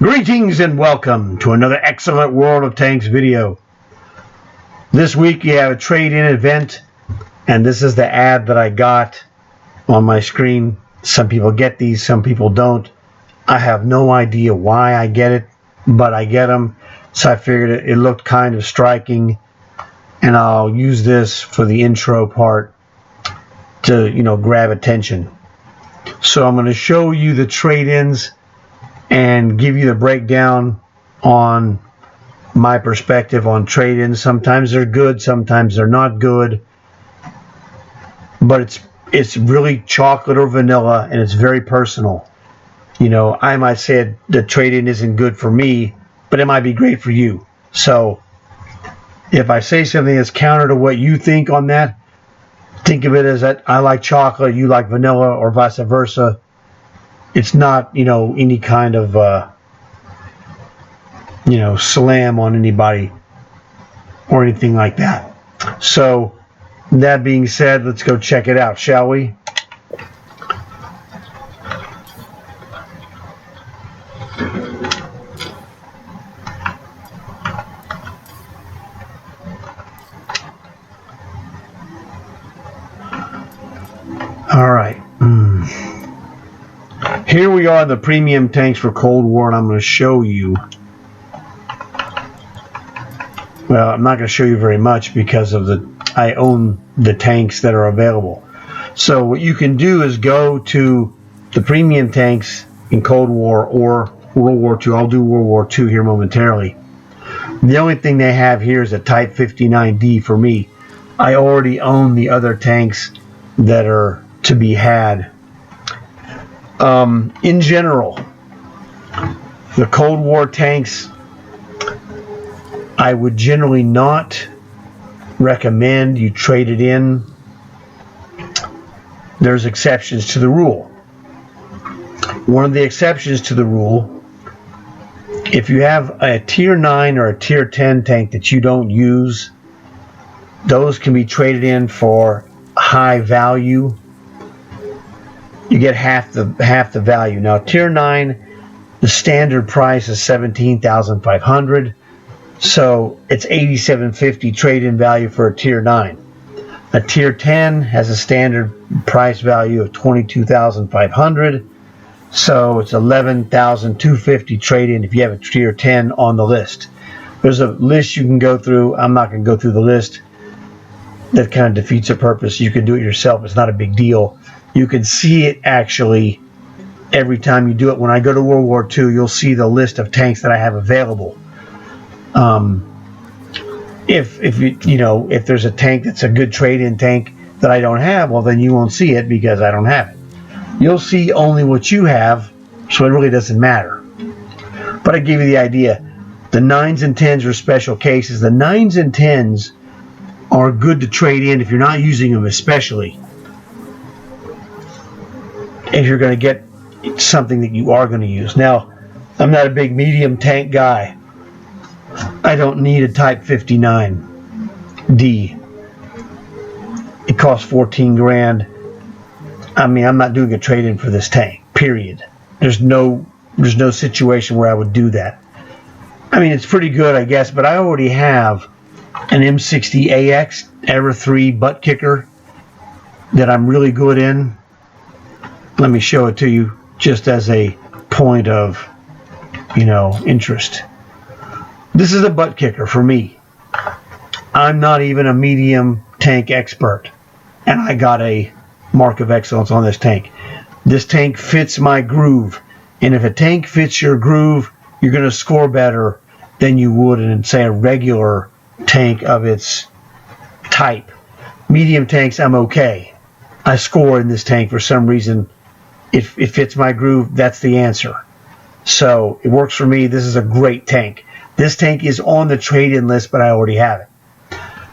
Greetings and welcome to another excellent World of Tanks video. This week you have a trade-in event, and this is the ad that I got on my screen. Some people get these, some people don't. I have no idea why I get it, but I get them, so I figured it looked kind of striking, and I'll use this for the intro part to, grab attention. So I'm going to show you the trade-ins and give you the breakdown on my perspective on trade-ins. Sometimes they're good, sometimes they're not good, but it's really chocolate or vanilla, and it's very personal. I might say the trade-in isn't good for me, but it might be great for you. So if I say something that's counter to what you think on that, think of it as that I like chocolate, you like vanilla, or vice versa. It's not, any kind of, slam on anybody or anything like that. So, that being said, let's go check it out, shall we? All right. Here we are, the premium tanks for Cold War, and I'm going to show you. Well, I'm not going to show you very much because I own the tanks that are available. So what you can do is go to the premium tanks in Cold War or World War II. I'll do World War II here momentarily. The only thing they have here is a Type 59D for me. I already own the other tanks that are to be had. In general, the Cold War tanks, I would generally not recommend you trade it in. There's exceptions to the rule. One of the exceptions to the rule, if you have a Tier 9 or a Tier 10 tank that you don't use, those can be traded in for high value. You get half the value. Now, Tier 9, the standard price is $17,500, so it's $8,750 trade-in value for a Tier 9. A Tier 10 has a standard price value of $22,500, so it's $11,250 trade-in if you have a Tier 10 on the list. There's a list you can go through. I'm not going to go through the list. That kind of defeats the purpose. You can do it yourself. It's not a big deal. You can see it actually every time you do it. When I go to World War II, you'll see the list of tanks that I have available. If there's a tank that's a good trade-in tank that I don't have, well, then you won't see it because I don't have it. You'll see only what you have, so it really doesn't matter. But I give you the idea. The 9s and 10s are special cases. The 9s and 10s are good to trade in if you're not using them, especially if you're going to get something that you are going to use. Now, I'm not a big medium tank guy. I don't need a Type 59D. It costs 14 grand. I mean, I'm not doing a trade-in for this tank, period. There's no situation where I would do that. I mean, it's pretty good, I guess, but I already have an M60AX Ever 3 butt kicker that I'm really good in. Let me show it to you just as a point of, interest. This is a butt kicker for me. I'm not even a medium tank expert, and I got a mark of excellence on this tank. This tank fits my groove, and if a tank fits your groove, you're going to score better than you would in, say, a regular tank of its type. Medium tanks, I'm okay. I score in this tank for some reason. It fits my groove. That's the answer. So it works for me. This is a great tank. This tank is on the trade-in list, but I already have it.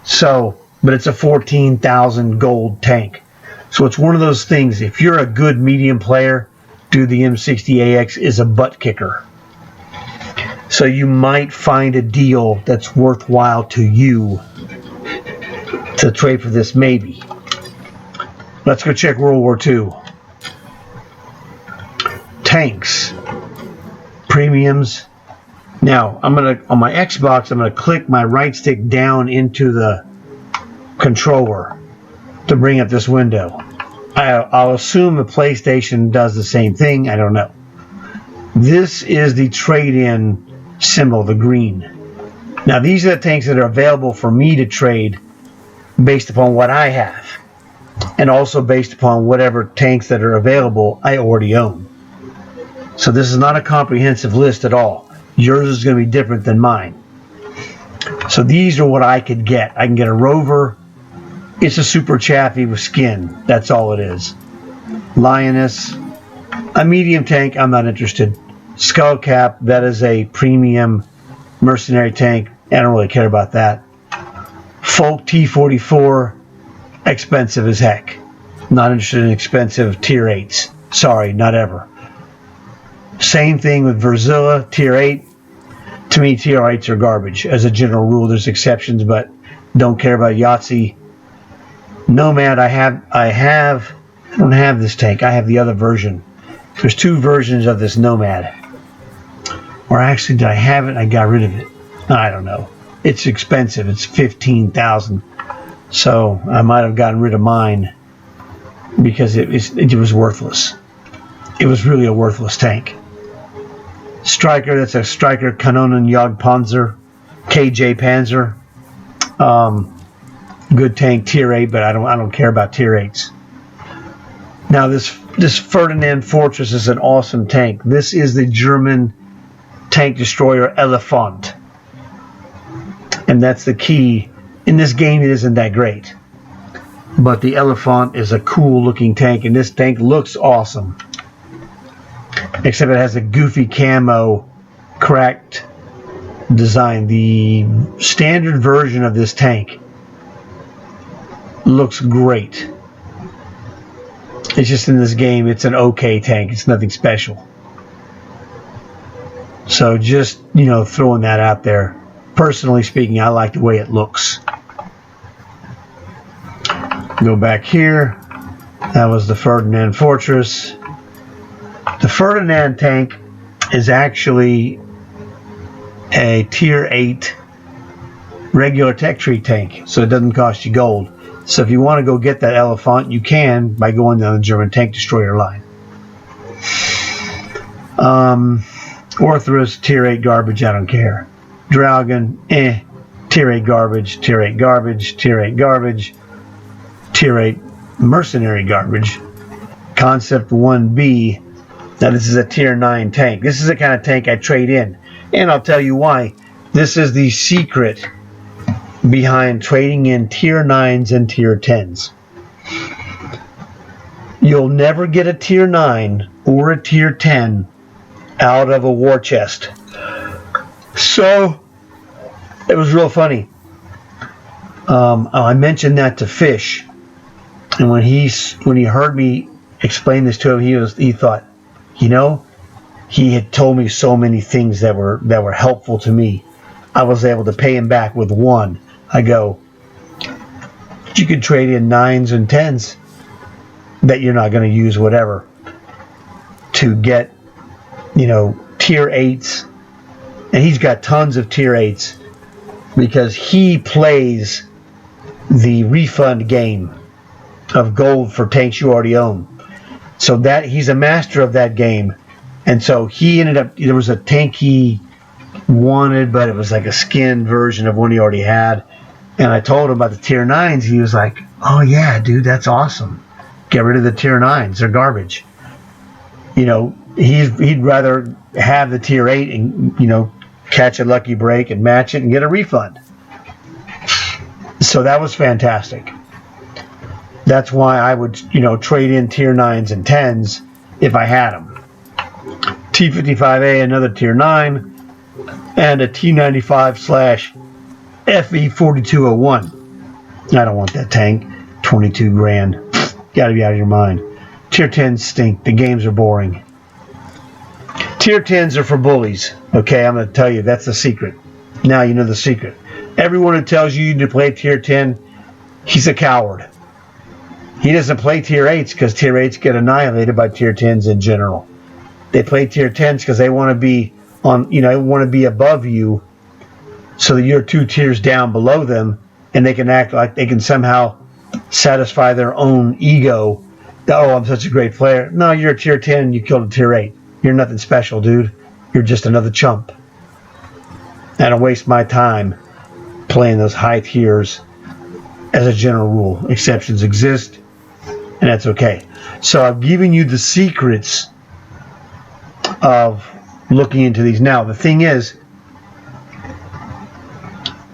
So, but it's a 14,000 gold tank. So it's one of those things. If you're a good medium player, dude, the M60AX is a butt kicker. So you might find a deal that's worthwhile to you to trade for this, maybe. Let's go check World War II. Tanks. premiums. Now, on my Xbox, I'm gonna click my right stick down into the controller to bring up this window. I'll assume the PlayStation does the same thing. I don't know. This is the trade-in symbol, the green. Now, these are the tanks that are available for me to trade based upon what I have, and also based upon whatever tanks that are available I already own. So this is not a comprehensive list at all. Yours is going to be different than mine. So these are what I could get. I can get a Rover. It's a Super Chaffee with skin. That's all it is. Lioness. A medium tank. I'm not interested. Skullcap. That is a premium mercenary tank. I don't really care about that. Folk T-44. Expensive as heck. Not interested in expensive tier 8s. Sorry, not ever. Same thing with Verzilla, tier 8. To me, tier 8s are garbage. As a general rule, there's exceptions, but don't care about Yahtzee. Nomad, I don't have this tank. I have the other version. There's two versions of this Nomad. Or actually, did I have it? I got rid of it. I don't know. It's expensive. It's $15,000. So I might have gotten rid of mine because it was worthless. It was really a worthless tank. Striker, that's a Striker Kanonen Jagdpanzer, KJ Panzer. Good tank, tier 8, but I don't care about tier 8s. Now this Ferdinand Fortress is an awesome tank. This is the German tank destroyer Elefant. And that's the key. In this game it isn't that great. But the Elefant is a cool looking tank, and this tank looks awesome. Except it has a goofy camo cracked design. The standard version of this tank looks great. It's just in this game, it's an okay tank. It's nothing special. So just, throwing that out there. Personally speaking, I like the way it looks. Go back here. That was the Ferdinand Fortress. The Ferdinand tank is actually a tier 8 regular tech tree tank, so it doesn't cost you gold. So if you want to go get that Elefant, you can by going down the German tank destroyer line. Orthrus, tier 8 garbage, I don't care. Dragon, tier 8 garbage, tier 8 garbage, tier 8 garbage, tier 8 mercenary garbage. Concept 1B. Now this is a tier 9 tank. This is the kind of tank I trade in. And I'll tell you why. This is the secret behind trading in tier 9s and tier 10s. You'll never get a tier 9 or a tier 10 out of a war chest. So it was real funny. I mentioned that to Fish, and when he heard me explain this to him, he thought, he had told me so many things that were helpful to me. I was able to pay him back with one. I go, you could trade in 9s and 10s that you're not going to use, whatever, to get, tier 8s. And he's got tons of tier 8s because he plays the refund game of gold for tanks you already own. So that he's a master of that game. And so he ended up, there was a tank he wanted, but it was like a skinned version of one he already had. And I told him about the tier 9s. He was like, oh yeah, dude, that's awesome. Get rid of the tier 9s. They're garbage. He'd rather have the tier 8 and, catch a lucky break and match it and get a refund. So that was fantastic. That's why I would, trade in tier 9s and 10s if I had them. T55A, another tier 9, and a T95/FE4201. I don't want that tank. 22 grand. Gotta be out of your mind. Tier 10s stink. The games are boring. Tier 10s are for bullies. Okay, I'm going to tell you. That's the secret. Now you know the secret. Everyone who tells you to play tier 10, he's a coward. He doesn't play tier 8s because tier 8s get annihilated by tier 10s in general. They play tier 10s because they want to be on, you know, I want to be above you so that you're 2 tiers down below them, and they can act like they can somehow satisfy their own ego that, oh, I'm such a great player. No, you're a tier 10 and you killed a tier 8. You're nothing special, dude. You're just another chump. I don't waste my time playing those high tiers as a general rule. Exceptions exist, and that's okay. So I've given you the secrets of looking into these. Now, the thing is,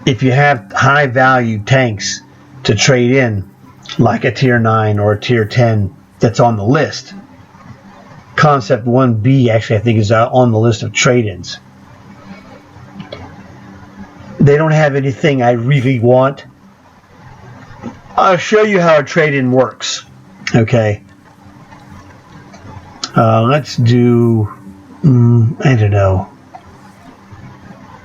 if you have high value tanks to trade in, like a tier 9 or a tier 10 that's on the list, Concept 1B actually I think is on the list of trade-ins. They don't have anything I really want. I'll show you how a trade-in works. Okay. Let's do, I don't know.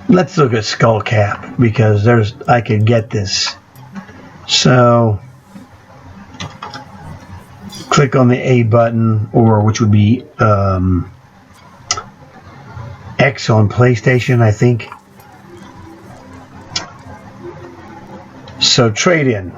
Let's look at Skullcap, because I could get this. So, click on the A button, or which would be X on PlayStation, I think. So trade-in.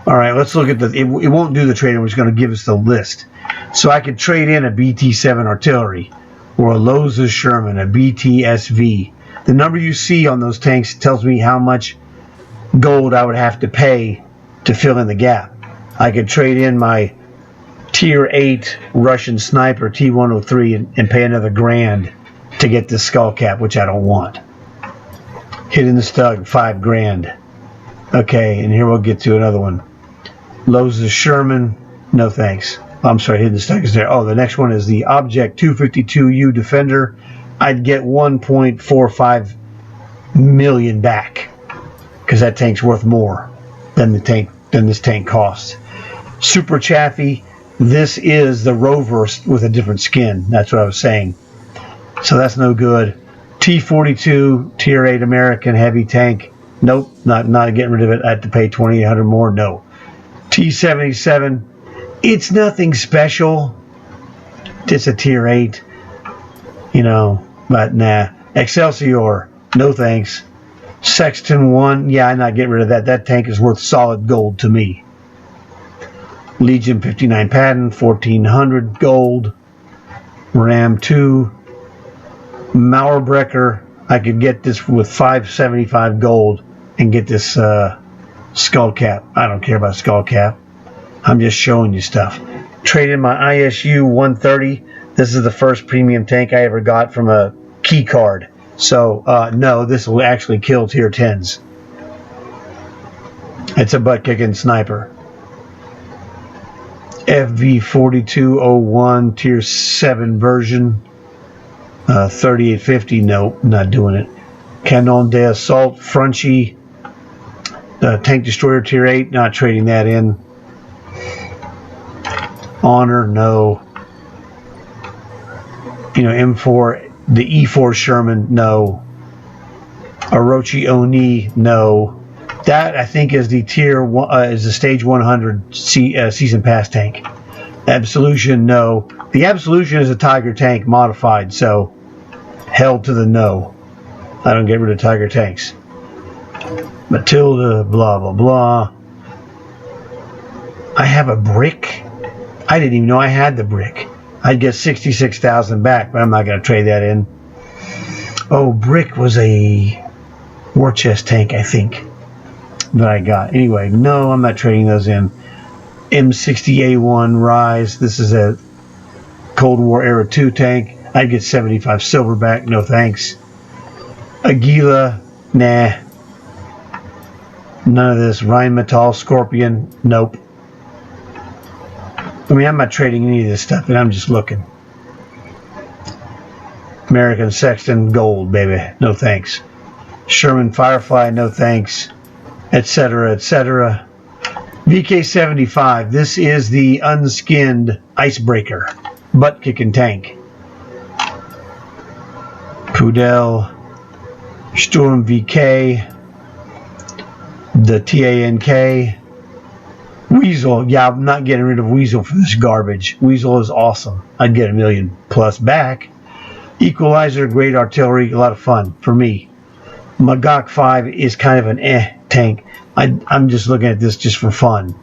All right, let's look at it won't do the trade-in, it's going to give us the list. So I could trade in a BT-7 artillery, or a Loza Sherman, a BT-SV. The number you see on those tanks tells me how much gold I would have to pay to fill in the gap. I could trade in my tier 8 Russian sniper T-103 and pay another $1,000 to get this Skullcap, which I don't want. Hitting the Stug, $5,000. Okay, and here we'll get to another one. Loza Sherman, no thanks. I'm sorry, Hidden Stug is there. Oh, the next one is the Object 252U Defender. I'd get 1.45 million back, because that tank's worth more than this tank costs. Super Chaffee. This is the Rover with a different skin. That's what I was saying. So that's no good. T-42 Tier 8 American heavy tank. Nope, not getting rid of it. I have to pay $2,800 more. No. T-77. It's nothing special. It's a Tier 8. You know, but nah. Excelsior. No thanks. Sexton 1. Yeah, I'm not getting rid of that. That tank is worth solid gold to me. Legion 59 Patton, 1,400 gold. Ram 2. Mauerbrecher. I could get this with 575 gold and get this Skullcap. I don't care about Skullcap. I'm just showing you stuff. Trade in my ISU 130. This is the first premium tank I ever got from a key card. So, no, this will actually kill tier 10s. It's a butt-kicking sniper. FV4201 tier 7 version. 3850, nope, not doing it. Canon d'Assault Frenchy. Tank Destroyer tier 8, not trading that in. Honor, no. You know, M4, the E4 Sherman, no. Orochi Oni, no. That I think is the is the stage 100 season pass tank. Absolution, no. The Absolution is a Tiger tank modified, so hell to the no. I don't get rid of Tiger tanks. Matilda, blah blah blah. I have a brick. I didn't even know I had the brick. I'd get 66,000 back, but I'm not going to trade that in. Oh, brick was a war chest tank, I think, that I got. Anyway, no, I'm not trading those in. M60A1 Rise. This is a Cold War era 2 tank. I'd get 75 silver back. No thanks. Aguila. Nah. None of this. Rheinmetall Scorpion. Nope. I mean, I'm not trading any of this stuff, and I'm just looking. American Sexton Gold, baby. No thanks. Sherman Firefly. No thanks. Etc. etc. VK75. This is the unskinned Icebreaker. Butt-kicking tank. Pudel. Sturm VK. The TANK. Weasel. Yeah, I'm not getting rid of Weasel for this garbage. Weasel is awesome. I'd get $1 million plus back. Equalizer, great artillery, a lot of fun for me. My Gok 5 is kind of an tank. I'm just looking at this just for fun.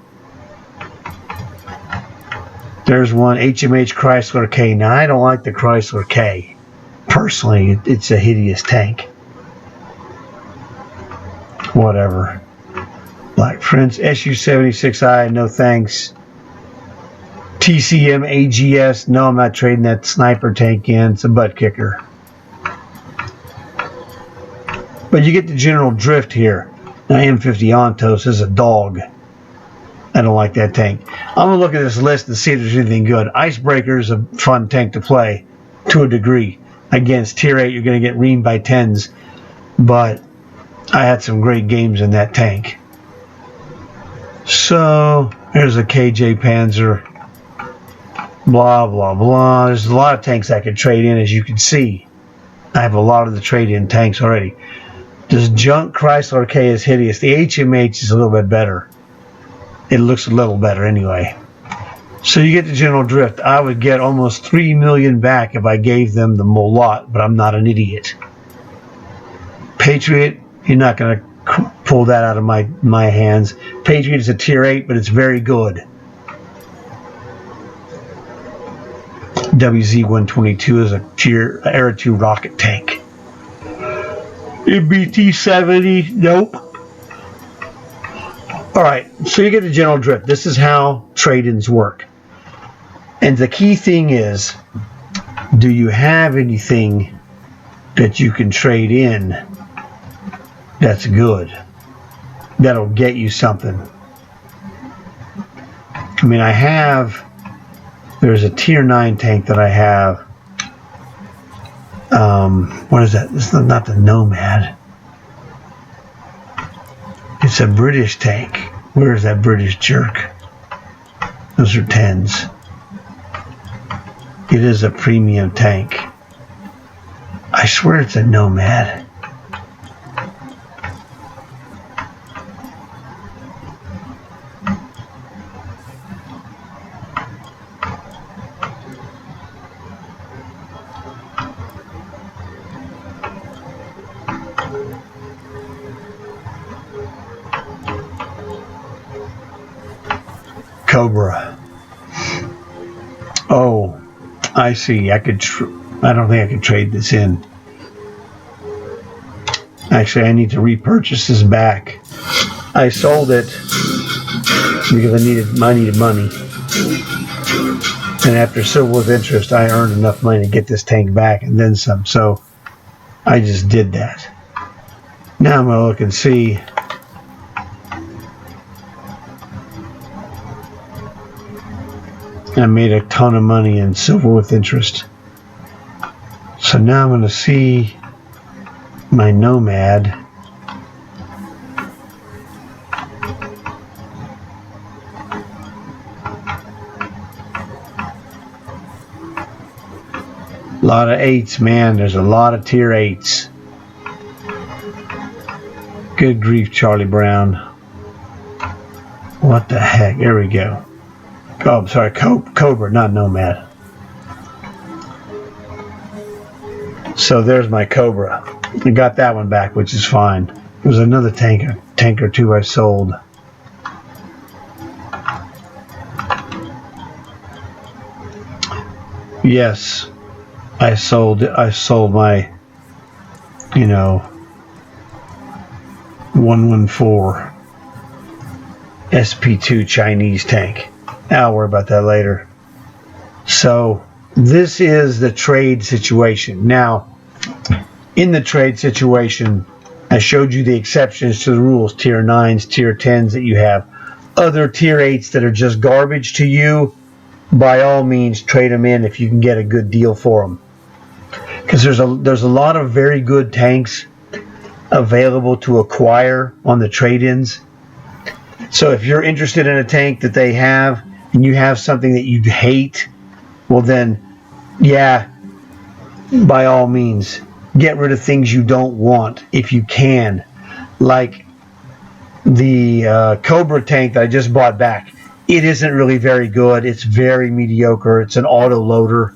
There's one HMH Chrysler K. Now, I don't like the Chrysler K. Personally, it's a hideous tank. Whatever. Black Prince, SU-76I, no thanks. TCM AGS, no, I'm not trading that sniper tank in. It's a butt kicker. But you get the general drift here. Now, M50 Ontos is a dog. I don't like that tank. I'm going to look at this list and see if there's anything good. Icebreaker is a fun tank to play to a degree. Against Tier 8, you're going to get reamed by 10s. But I had some great games in that tank. So, here's a KJ Panzer. Blah, blah, blah. There's a lot of tanks I could trade in, as you can see. I have a lot of the trade-in tanks already. This junk Chrysler K is hideous. The HMH is a little bit better. It looks a little better anyway. So you get the general drift. I would get almost 3 million back if I gave them the whole lot, but I'm not an idiot. Patriot, you're not going to pull that out of my hands. Patriot is a Tier 8, but it's very good. WZ-122 is a Era 2 rocket tank. MBT-70, nope. Alright, so you get the general drift. This is how trade-ins work. And the key thing is, do you have anything that you can trade in that's good? That'll get you something. I mean, there's a Tier 9 tank that I have. What is that? This is not the Nomad. It's a British tank. Where is that British jerk? Those are 10s. It is a premium tank. I swear it's a Nomad. Cobra. Oh, I see. I don't think I could trade this in. Actually, I need to repurchase this back. I sold it because I needed money. And after silver with interest, I earned enough money to get this tank back and then some. So I just did that. Now I'm going to look and see. I made a ton of money in silver with interest. So now I'm going to see my Nomad. A lot of 8s, man. There's a lot of Tier 8s. Good grief, Charlie Brown. What the heck? There we go. Oh, I'm sorry, Cobra, not Nomad. So there's my Cobra. I got that one back, which is fine. There was another tank or two I sold. Yes, I sold my, 114 SP2 Chinese tank. I'll worry about that later. So this is the trade situation. Now, in the trade situation, I showed you the exceptions to the rules, Tier 9s, Tier 10s that you have. Other Tier 8s that are just garbage to you, by all means, trade them in if you can get a good deal for them. Because there's a lot of very good tanks available to acquire on the trade-ins. So if you're interested in a tank that they have, and you have something that you hate, well then, yeah, by all means, get rid of things you don't want if you can. Like the Cobra tank that I just bought back. It isn't really very good. It's very mediocre. It's an auto loader.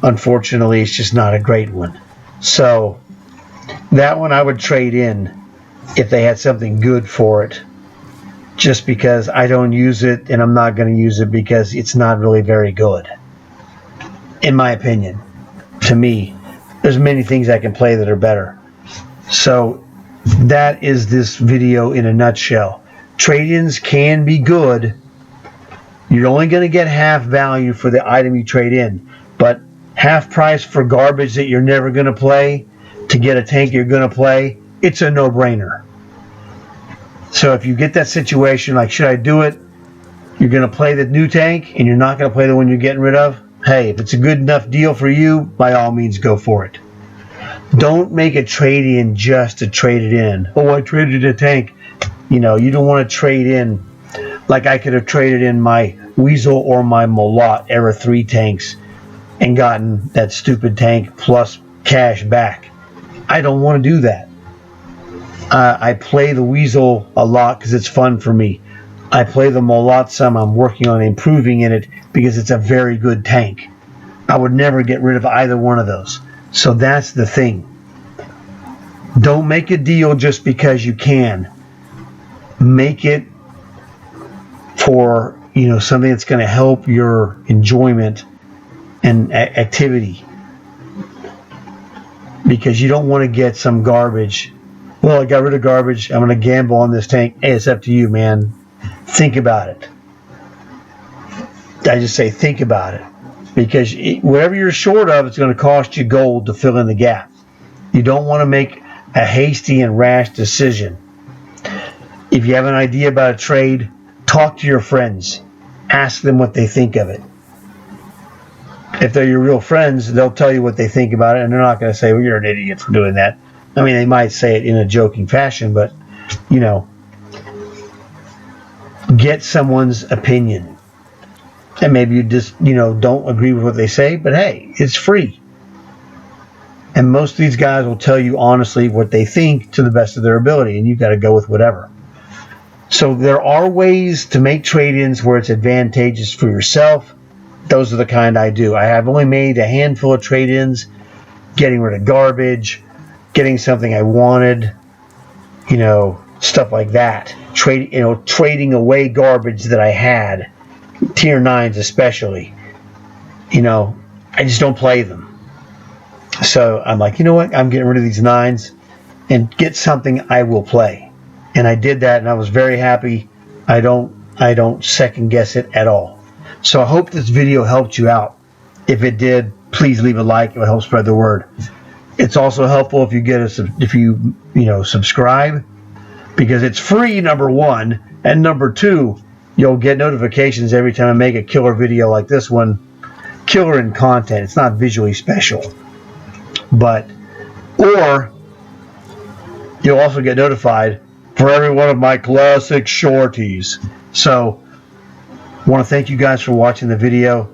unfortunately, it's just not a great one. So that one I would trade in if they had something good for it, just because I don't use it and I'm not going to use it because it's not really very good, in my opinion. To me, there's many things I can play that are better. So that is this video in a nutshell. Trade-ins can be good. You're only going to get half value for the item you trade in, but half price for garbage that you're never going to play to get a tank you're going to play, it's a no-brainer. So if you get that situation like, should I do it? You're going to play the new tank and you're not going to play the one you're getting rid of? Hey, if it's a good enough deal for you, by all means go for it. Don't make a trade-in just to trade it in. Oh, I traded a tank. You don't want to trade in. Like I could have traded in my Weasel or my Malott Era 3 tanks and gotten that stupid tank plus cash back. I don't want to do that. I play the Weasel a lot because it's fun for me. I play the Malott some. I'm working on improving in it because it's a very good tank. I would never get rid of either one of those. So that's the thing. Don't make a deal just because you can. Make it for something that's going to help your enjoyment and activity, because you don't want to get some garbage. Well, I got rid of garbage, I'm going to gamble on this tank. Hey, it's up to you, man. Think about it. I just say think about it, because whatever you're short of, it's going to cost you gold to fill in the gap. You don't want to make a hasty and rash decision. If you have an idea about a trade, talk to your friends. Ask them what they think of it. If they're your real friends, they'll tell you what they think about it, and they're not going to say, well, you're an idiot for doing that. I mean, they might say it in a joking fashion, but, get someone's opinion. And maybe you just, don't agree with what they say, but hey, it's free. And most of these guys will tell you honestly what they think to the best of their ability, and you've got to go with whatever. So there are ways to make trade-ins where it's advantageous for yourself. Those are the kind I do. I have only made a handful of trade-ins, getting rid of garbage, getting something I wanted, stuff like that. Trading away garbage that I had, tier 9s especially. I just don't play them. So I'm like, you know what? I'm getting rid of these 9s and get something I will play. And I did that, and I was very happy. I don't second guess it at all. So I hope this video helped you out. If it did, please leave a like. It will help spread the word. It's also helpful if you subscribe, because it's free, number one, and number two, you'll get notifications every time I make a killer video like this one. Killer in content. It's not visually special, or you'll also get notified for every one of my classic shorties. So I want to thank you guys for watching the video.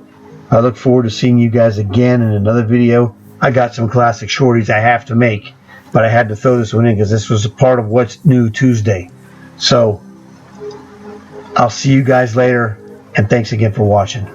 I look forward to seeing you guys again in another video. I got some classic shorties I have to make, but I had to throw this one in because this was a part of What's New Tuesday. So I'll see you guys later, and thanks again for watching.